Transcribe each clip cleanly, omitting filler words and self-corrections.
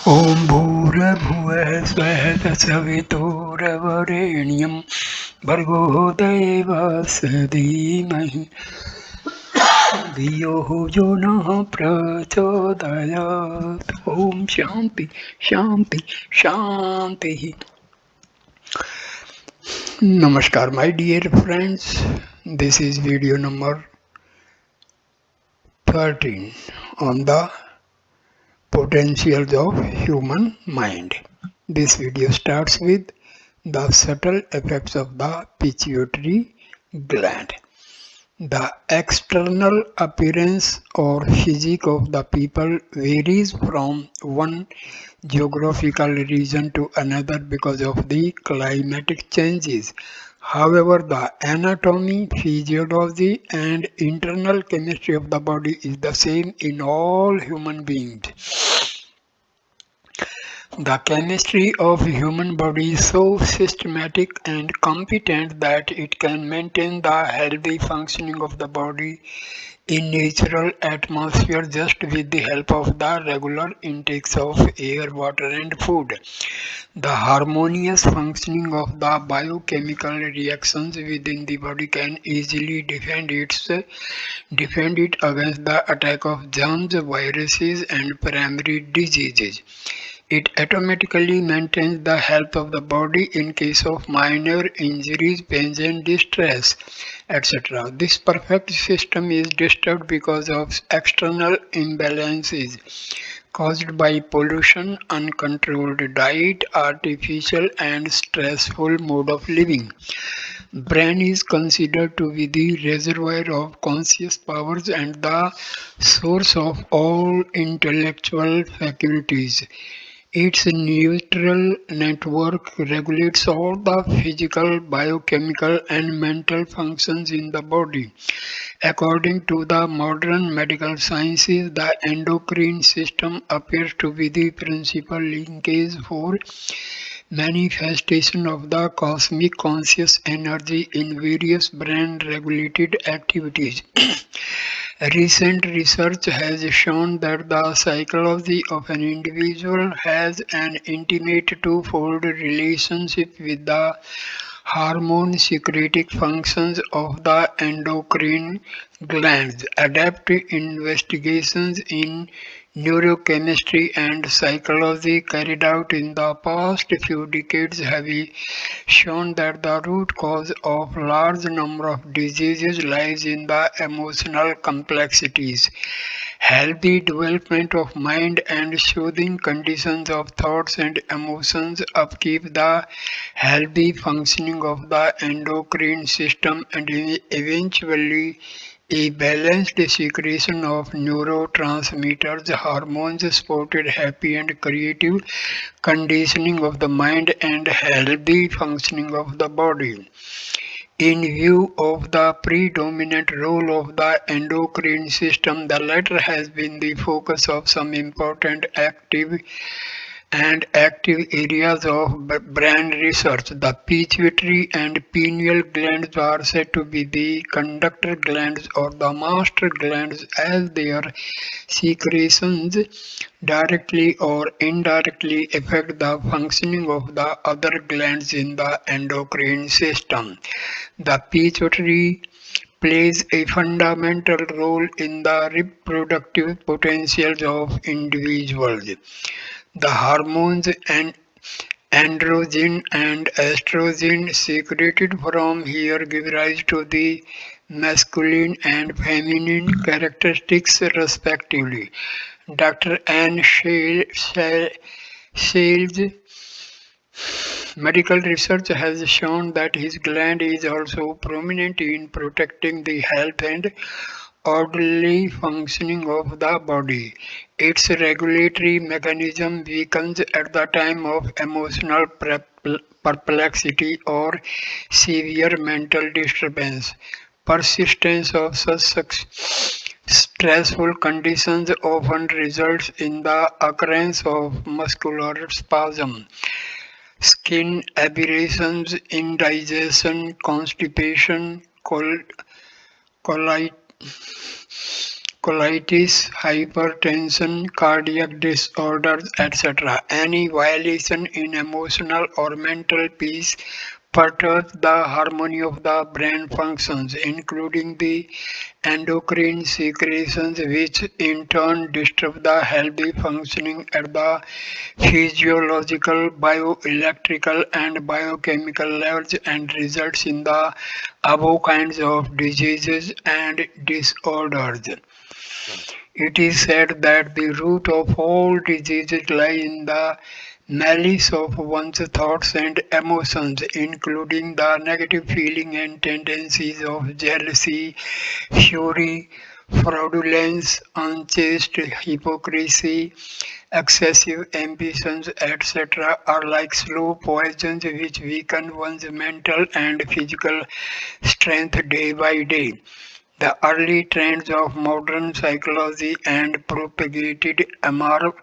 ॐ भूर्भुवः स्वः तत्सवितुर्वरेण्यं भर्गो देवस्य धीमहि धियो यो नः प्रचोदयात्. ॐ शान्ति शान्ति शान्तिः. Namaskar my dear friends, this is video number 13 on the potentials of human mind. This video starts with the subtle effects of the pituitary gland. The external appearance or physique of the people varies from one geographical region to another because of the climatic changes. However, the anatomy, physiology, and internal chemistry of the body is the same in all human beings. The chemistry of human body is so systematic and competent that it can maintain the healthy functioning of the body in natural atmosphere just with the help of the regular intakes of air, water and food. The harmonious functioning of the biochemical reactions within the body can easily defend it against the attack of germs, viruses and primary diseases. It automatically maintains the health of the body in case of minor injuries, pains and distress, etc. This perfect system is disturbed because of external imbalances caused by pollution, uncontrolled diet, artificial and stressful mode of living. Brain is considered to be the reservoir of conscious powers and the source of all intellectual faculties. Its neutral network regulates all the physical, biochemical, and mental functions in the body. According to the modern medical sciences, the endocrine system appears to be the principal linkage for manifestation of the cosmic conscious energy in various brain regulated activities. Recent research has shown that the psychology of an individual has an intimate twofold relationship with the hormone secreting functions of the endocrine glands. Adaptive investigations in neurochemistry and psychology carried out in the past few decades have shown that the root cause of large number of diseases lies in the emotional complexities. Healthy development of mind and soothing conditions of thoughts and emotions upkeep the healthy functioning of the endocrine system and eventually a balanced secretion of neurotransmitters, hormones, supported happy and creative conditioning of the mind and healthy functioning of the body. In view of the predominant role of the endocrine system, the latter has been the focus of some important active areas of brain research. The pituitary and pineal glands are said to be the conductor glands or the master glands, as their secretions directly or indirectly affect the functioning of the other glands in the endocrine system. The pituitary plays a fundamental role in the reproductive potentials of individuals. The hormones and androgen and estrogen secreted from here give rise to the masculine and feminine characteristics respectively. Dr. Anne Shales' medical research has shown that his gland is also prominent in protecting the health and orderly functioning of the body. Its regulatory mechanism weakens at the time of emotional perplexity or severe mental disturbance. Persistence of such stressful conditions often results in the occurrence of muscular spasm, skin aberrations, indigestion, constipation, colitis, colitis, hypertension, cardiac disorders, etc. Any violation in emotional or mental peace perturbs the harmony of the brain functions, including the endocrine secretions, which in turn disturb the healthy functioning at the physiological, bioelectrical, and biochemical levels and results in the above kinds of diseases and disorders. It is said that the root of all diseases lie in the malice of one's thoughts and emotions, including the negative feeling and tendencies of jealousy, fury, fraudulence, unchaste hypocrisy, excessive ambitions, etc., are like slow poisons which weaken one's mental and physical strength day by day. The early trends of modern psychology and propagated amorous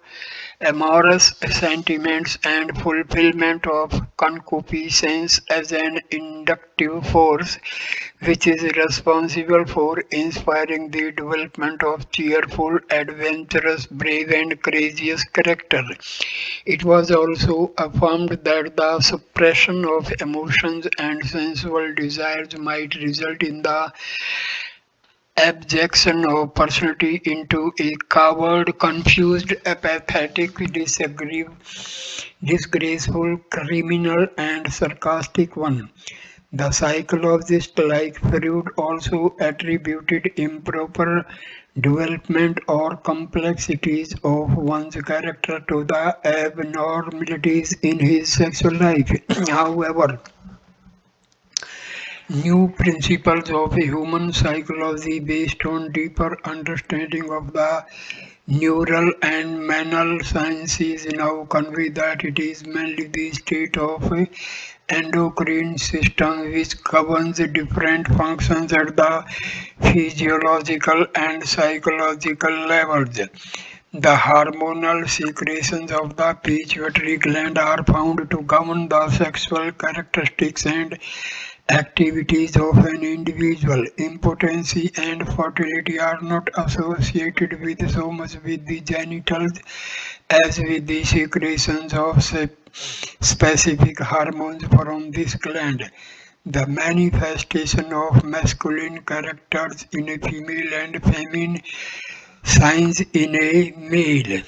sentiments and fulfillment of concupiscence as an inductive force, which is responsible for inspiring the development of cheerful, adventurous, brave, and courageous character. It was also affirmed that the suppression of emotions and sensual desires might result in the abjection of personality into a coward, confused, apathetic, disgraceful, criminal, and sarcastic one. The psychologist, like Freud, also attributed improper development or complexities of one's character to the abnormalities in his sexual life. However, new principles of human psychology based on deeper understanding of the neural and mental sciences now convey that it is mainly the state of endocrine system which governs the different functions at the physiological and psychological levels. The hormonal secretions of the pituitary gland are found to govern the sexual characteristics and activities of an individual. Impotency and fertility are not associated with so much with the genitals as with the secretions of specific hormones from this gland. The manifestation of masculine characters in a female and feminine signs in a male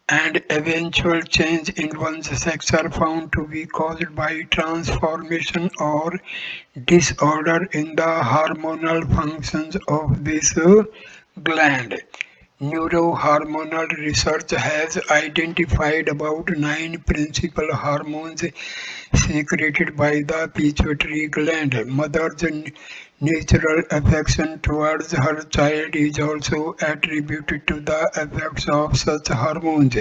and eventual change in one's sex are found to be caused by transformation or disorder in the hormonal functions of this gland. Neurohormonal research has identified about 9 principal hormones secreted by the pituitary gland. Mother's natural affection towards her child is also attributed to the effects of such hormones.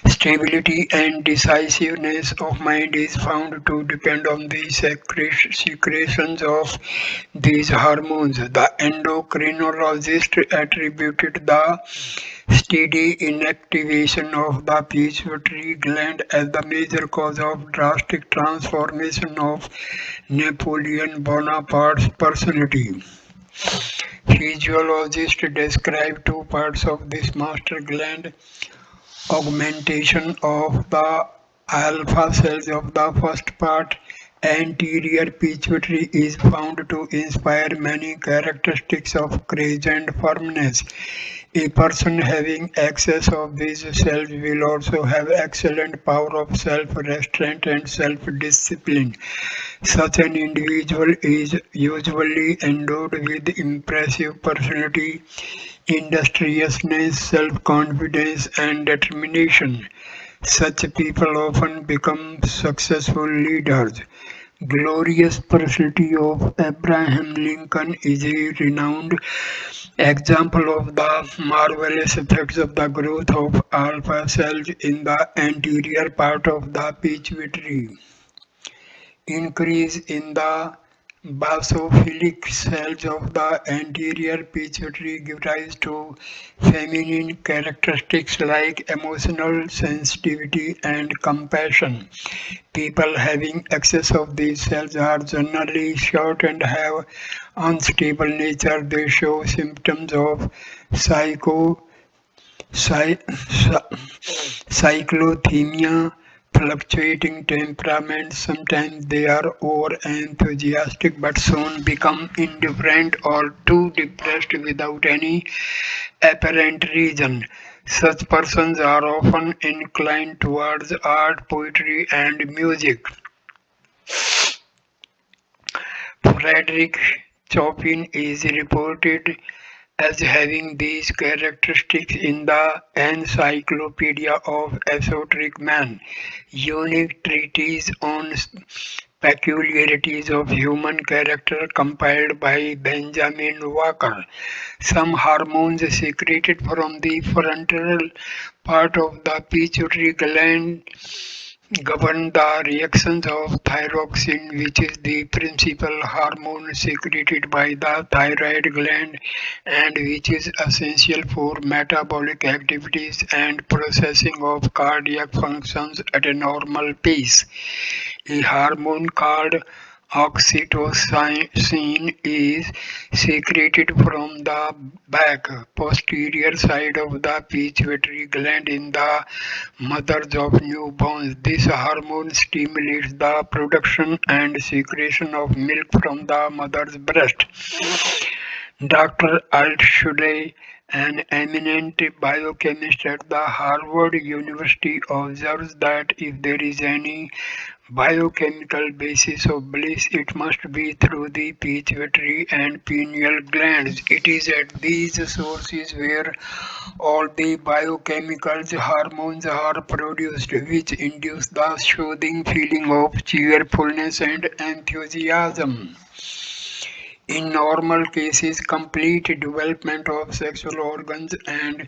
Stability and decisiveness of mind is found to depend on the secretions of these hormones. The endocrinologist attributed the steady inactivation of the pituitary gland as the major cause of drastic transformation of Napoleon Bonaparte's personality. Physiologists describe two parts of this master gland: augmentation of the alpha cells of the first part, anterior pituitary, is found to inspire many characteristics of courage and firmness. A person having excess of these cells will also have excellent power of self-restraint and self-discipline. Such an individual is usually endowed with impressive personality, industriousness, self-confidence, and determination. Such people often become successful leaders. Glorious personality of Abraham Lincoln is a renowned example of the marvelous effects of the growth of alpha cells in the anterior part of the pituitary. Increase in the basophilic cells of the anterior pituitary give rise to feminine characteristics like emotional sensitivity and compassion. People having excess of these cells are generally short and have unstable nature. They show symptoms of psycho, psy, cyclothymia, fluctuating temperament. Sometimes they are over enthusiastic but soon become indifferent or too depressed without any apparent reason. Such persons are often inclined towards art, poetry, and music. Frederick Chopin is reported as having these characteristics in the Encyclopedia of Esoteric Man, unique treatise on peculiarities of human character compiled by Benjamin Walker. Some hormones secreted from the frontal part of the pituitary gland govern the reactions of thyroxine, which is the principal hormone secreted by the thyroid gland and which is essential for metabolic activities and processing of cardiac functions at a normal pace. A hormone called oxytocin is secreted from the back posterior side of the pituitary gland in the mothers of newborns. This hormone stimulates the production and secretion of milk from the mother's breast. Doctor Altshuler, an eminent biochemist at the Harvard University, observes that if there is any biochemical basis of bliss, it must be through the pituitary and pineal glands. It is at these sources where all the biochemicals hormones are produced, which induce the soothing feeling of cheerfulness and enthusiasm. In normal cases, complete development of sexual organs and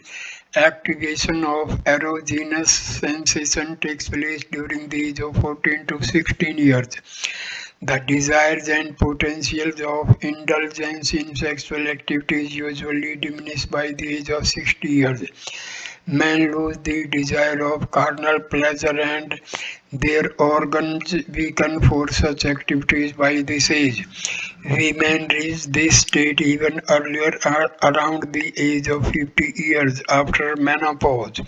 activation of erogenous sensation takes place during the age of 14 to 16 years. The desires and potentials of indulgence in sexual activities usually diminish by the age of 60 years. Men lose the desire of carnal pleasure and their organs weaken for such activities by this age. Women reach this state even earlier, around the age of 50 years after menopause.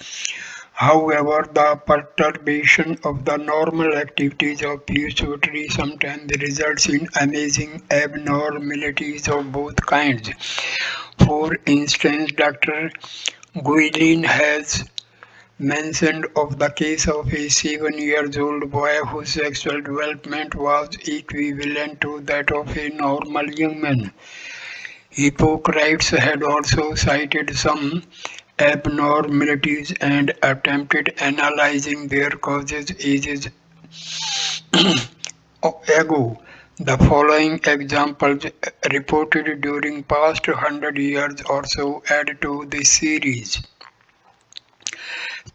However, the perturbation of the normal activities of pituitary sometimes results in amazing abnormalities of both kinds. For instance, Dr. Guilin has mentioned of the case of a 7 years old boy whose sexual development was equivalent to that of a normal young man. Hippocrates had also cited some abnormalities and attempted analyzing their causes ages ago. The following examples reported during past 100 years or so add to this series.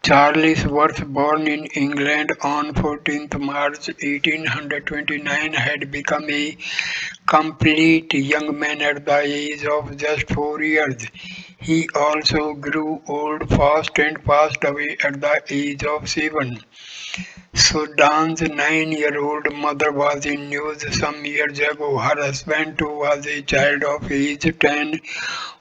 Charles Worth, born in England on 14th March 1829, had become a complete young man at the age of just 4 years. He also grew old fast and passed away at the age of 7. Sudan's 9-year-old mother was in news some years ago. Her husband, too, was a child of age 10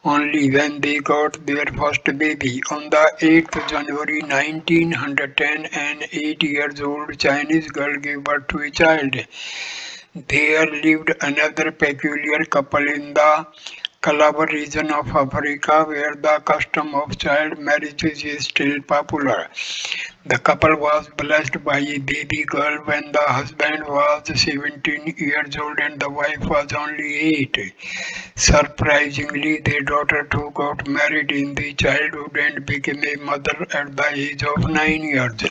only when they got their first baby. On the 8th January 1910, an 8-year-old Chinese girl gave birth to a child. There lived another peculiar couple in the Calabar region of Africa where the custom of child marriages is still popular. The couple was blessed by a baby girl when the husband was 17 years old and the wife was only 8. Surprisingly, their daughter too got married in the childhood and became a mother at the age of 9 years.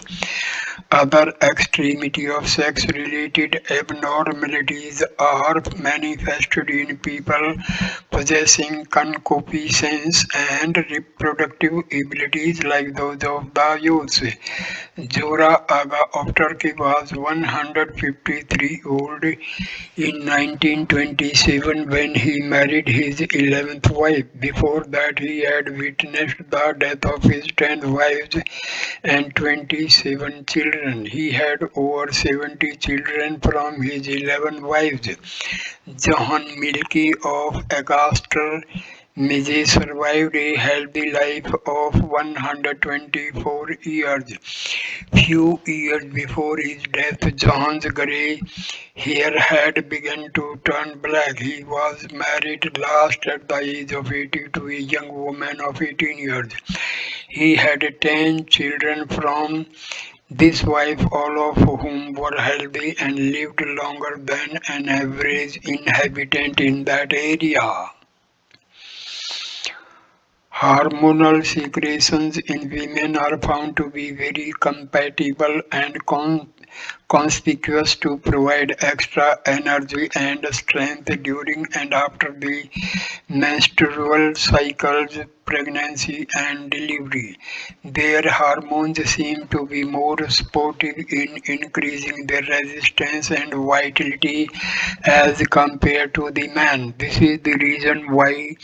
Other extremity of sex-related abnormalities are manifested in people possessing concupiscence and reproductive abilities like those of the youths. Zora Aga of Turkey was 153 old in 1927 when he married his 11th wife. Before that, he had witnessed the death of his 10 wives and 27 children. children. He had over 70 children from his 11 wives. John Milky of Augusta, Missouri survived a healthy life of 124 years. Few years before his death, John's grey hair had begun to turn black. He was married last at the age of 80 to a young woman of 18 years. He had 10 children from this wife, all of whom were healthy and lived longer than an average inhabitant in that area. Hormonal secretions in women are found to be very compatible and conspicuous to provide extra energy and strength during and after the menstrual cycles, pregnancy, and delivery. Their hormones seem to be more supportive in increasing their resistance and vitality as compared to the man. This is the reason why,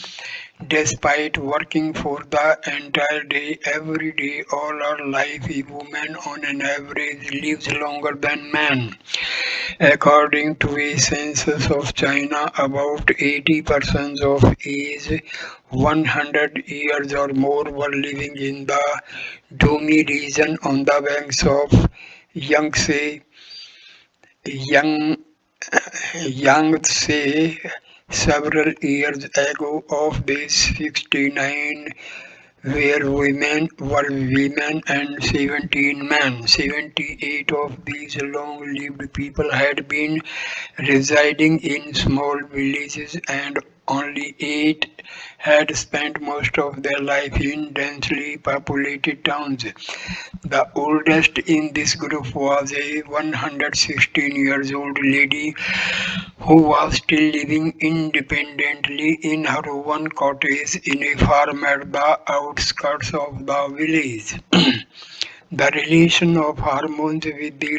despite working for the entire day, every day, all our life, a woman on an average lives longer than man. According to a census of China, about 80% of age 100 years or more were living in the Domi region on the banks of Yangtze. Yang, Yangtze several years ago of these 69 were women and 17 men. 78 of these long-lived people had been residing in small villages and only 8 had spent most of their life in densely populated towns. The oldest in this group was a 116 years old lady who was still living independently in her own cottage in a farm at the outskirts of the village. The relation of hormones with the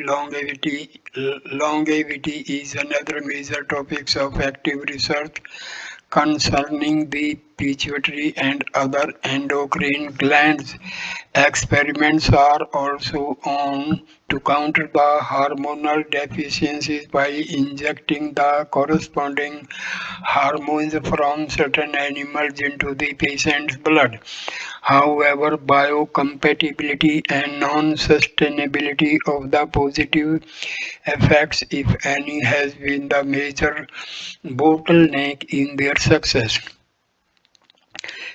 longevity is another major topic of active research concerning the pituitary and other endocrine glands. Experiments are also on to counter the hormonal deficiencies by injecting the corresponding hormones from certain animals into the patient's blood. However, biocompatibility and non-sustainability of the positive effects, if any, has been the major bottleneck in their success.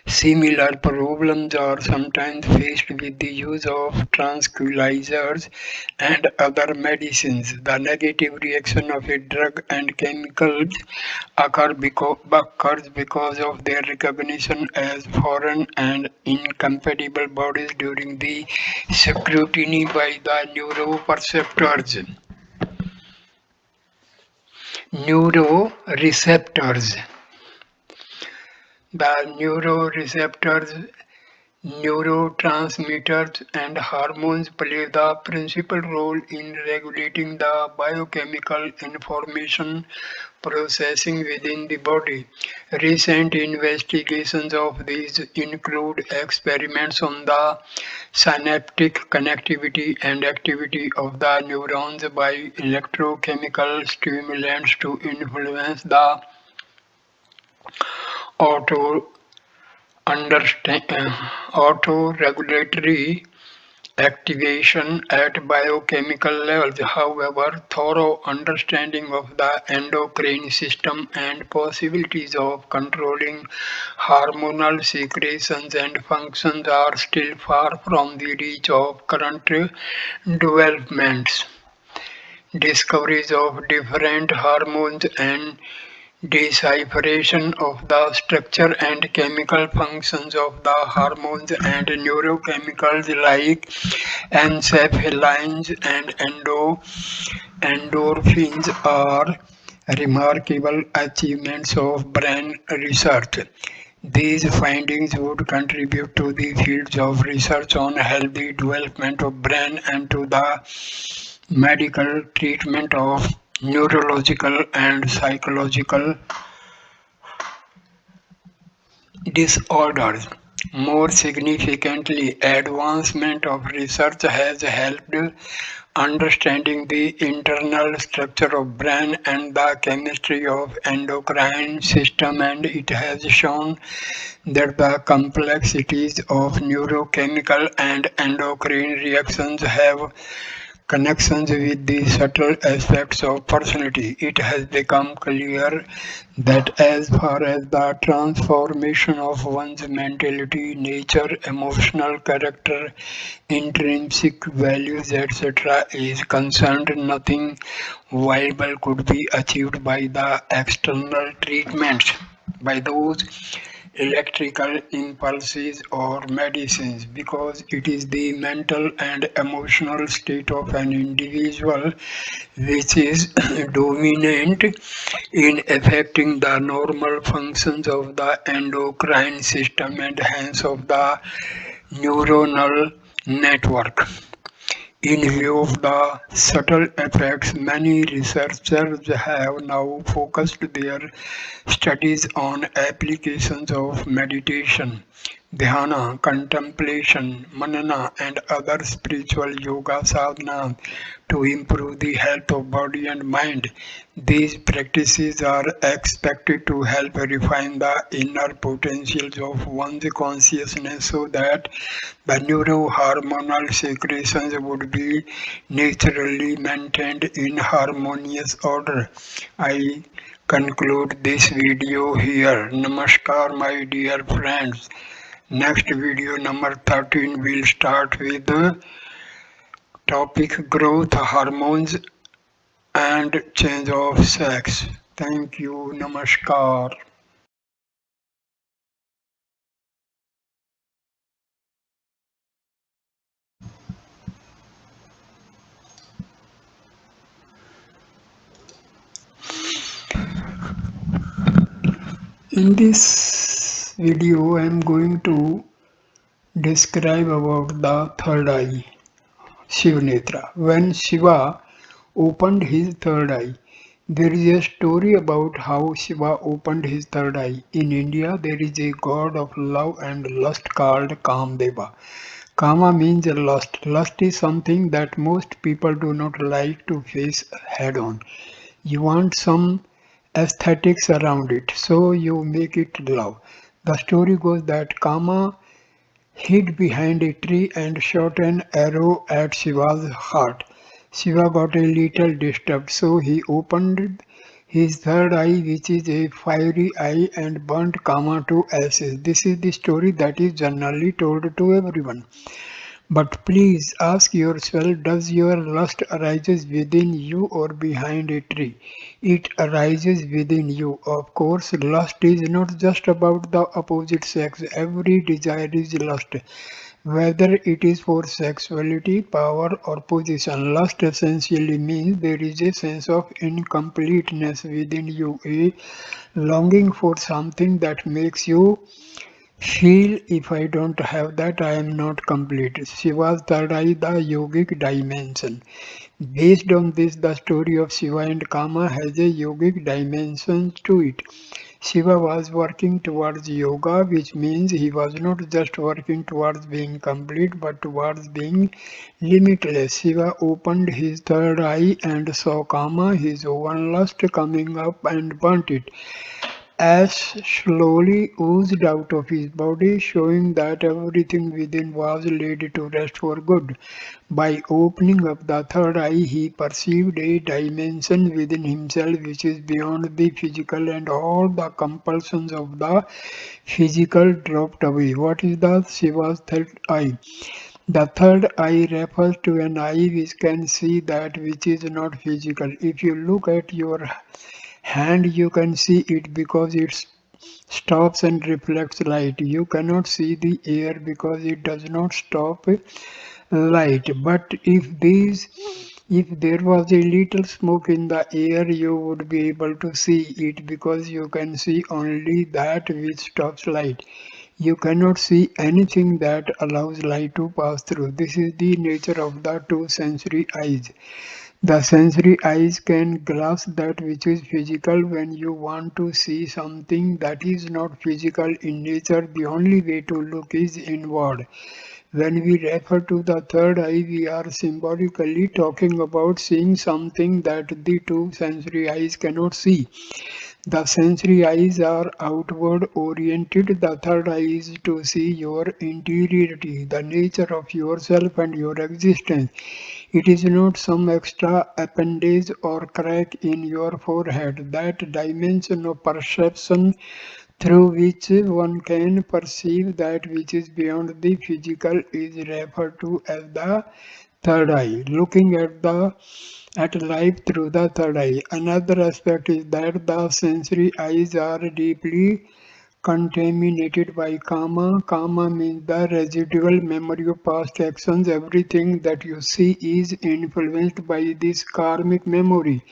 Similar problems are sometimes faced with the use of tranquilizers and other medicines. The negative reaction of a drug and chemicals occurs because of their recognition as foreign and incompatible bodies during the scrutiny by the neuroreceptors. Neuroreceptors. The neuroreceptors, neurotransmitters, and hormones play the principal role in regulating the biochemical information processing within the body. Recent investigations of these include experiments on the synaptic connectivity and activity of the neurons by electrochemical stimulants to influence the auto autoregulatory activation at biochemical levels. However, thorough understanding of the endocrine system and possibilities of controlling hormonal secretions and functions are still far from the reach of current developments. Discoveries of different hormones and decipheration of the structure and chemical functions of the hormones and neurochemicals like encephalines and endorphins are remarkable achievements of brain research. These findings would contribute to the fields of research on healthy development of brain and to the medical treatment of neurological and psychological disorders. More significantly, advancement of research has helped Understanding the internal structure of brain and the chemistry of endocrine system, and it has shown that the complexities of neurochemical and endocrine reactions have connections with the subtle aspects of personality. It has become clear that as far as the transformation of one's mentality, nature, emotional character, intrinsic values, etc., is concerned, nothing viable could be achieved by the external treatments, by those electrical impulses or medicines, because it is the mental and emotional state of an individual which is dominant in affecting the normal functions of the endocrine system and hence of the neuronal network. In view of the subtle effects, many researchers have now focused their studies on applications of meditation, dhyana, contemplation, manana, and other spiritual yoga sadhanas to improve the health of body and mind. These practices are expected to help refine the inner potentials of one's consciousness so that the neurohormonal secretions would be naturally maintained in harmonious order. I conclude this video here. Namaskar, my dear friends. Next video number 13 will start with the topic growth hormones and change of sex. Thank you. Namaskar. In this video, I am going to describe about the third eye, Shiva Netra. When Shiva opened his third eye, there is a story about how Shiva opened his third eye. In India, there is a god of love and lust called Kamdeva. Kama means lust. Lust is something that most people do not like to face head on. You want some aesthetics around it, so you make it love. The story goes that Kama hid behind a tree and shot an arrow at Shiva's heart. Shiva got a little disturbed, so he opened his third eye, which is a fiery eye, and burnt Kama to ashes. This is the story that is generally told to everyone. But please ask yourself, does your lust arises within you or behind a tree? It arises within you. Of course, lust is not just about the opposite sex. Every desire is lust. Whether it is for sexuality, power, or position, lust essentially means there is a sense of incompleteness within you, a longing for something that makes you feel if I don't have that, I am not complete. Shiva's third eye, the yogic dimension. Based on this, the story of Shiva and Kama has a yogic dimension to it. Shiva was working towards yoga, which means he was not just working towards being complete, but towards being limitless. Shiva opened his third eye and saw Kama, his own lust, coming up and burnt it. Ash slowly oozed out of his body, showing that everything within was laid to rest for good. By opening up the third eye, he perceived a dimension within himself which is beyond the physical, and all the compulsions of the physical dropped away. What is the Shiva's third eye? The third eye refers to an eye which can see that which is not physical. If you look at your hand, you can see it because it stops and reflects light. You cannot see the air because it does not stop light. But if there was a little smoke in the air, you would be able to see it because you can see only that which stops light. You cannot see anything that allows light to pass through. This is the nature of the two sensory eyes. The sensory eyes can grasp that which is physical. When you want to see something that is not physical in nature, the only way to look is inward. When we refer to the third eye, we are symbolically talking about seeing something that the two sensory eyes cannot see. The sensory eyes are outward oriented. The third eye is to see your interiority, the nature of yourself and your existence. It is not some extra appendage or crack in your forehead. That dimension of perception through which one can perceive that which is beyond the physical is referred to as the third eye. Looking at life through the third eye. Another aspect is that the sensory eyes are deeply contaminated by karma. Karma means the residual memory of past actions. Everything that you see is influenced by this karmic memory.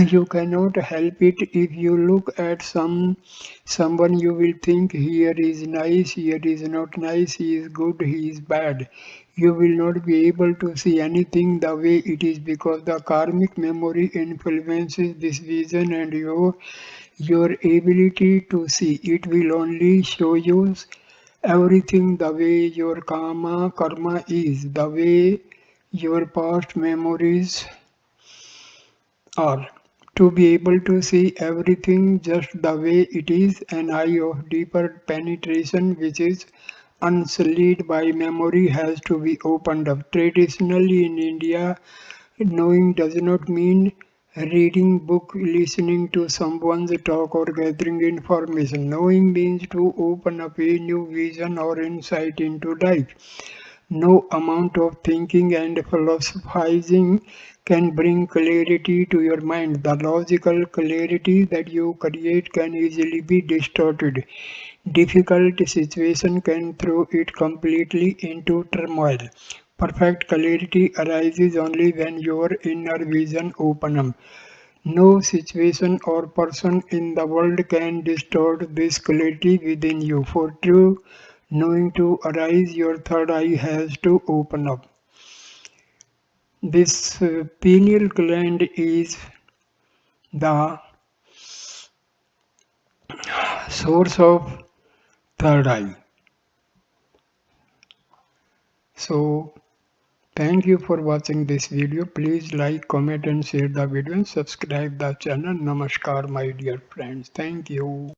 You cannot help it. If you look at someone, you will think here is nice, here is not nice, he is good, he is bad. You will not be able to see anything the way it is because the karmic memory influences this vision and your ability to see. It will only show you everything the way your karma is, the way your past memories are. To be able to see everything just the way it is, an eye of deeper penetration which is unsullied by memory has to be opened up. Traditionally in India, knowing does not mean reading book, listening to someone's talk or gathering information. Knowing means to open up a new vision or insight into life. No amount of thinking and philosophizing can bring clarity to your mind. The logical clarity that you create can easily be distorted. Difficult situation can throw it completely into turmoil. Perfect clarity arises only when your inner vision opens up. No situation or person in the world can distort this clarity within you. For true knowing to arise, your third eye has to open up. This pineal gland is the source of third eye. So, thank you for watching this video. Please like, comment and share the video and subscribe the channel. Namaskar my dear friends. Thank you.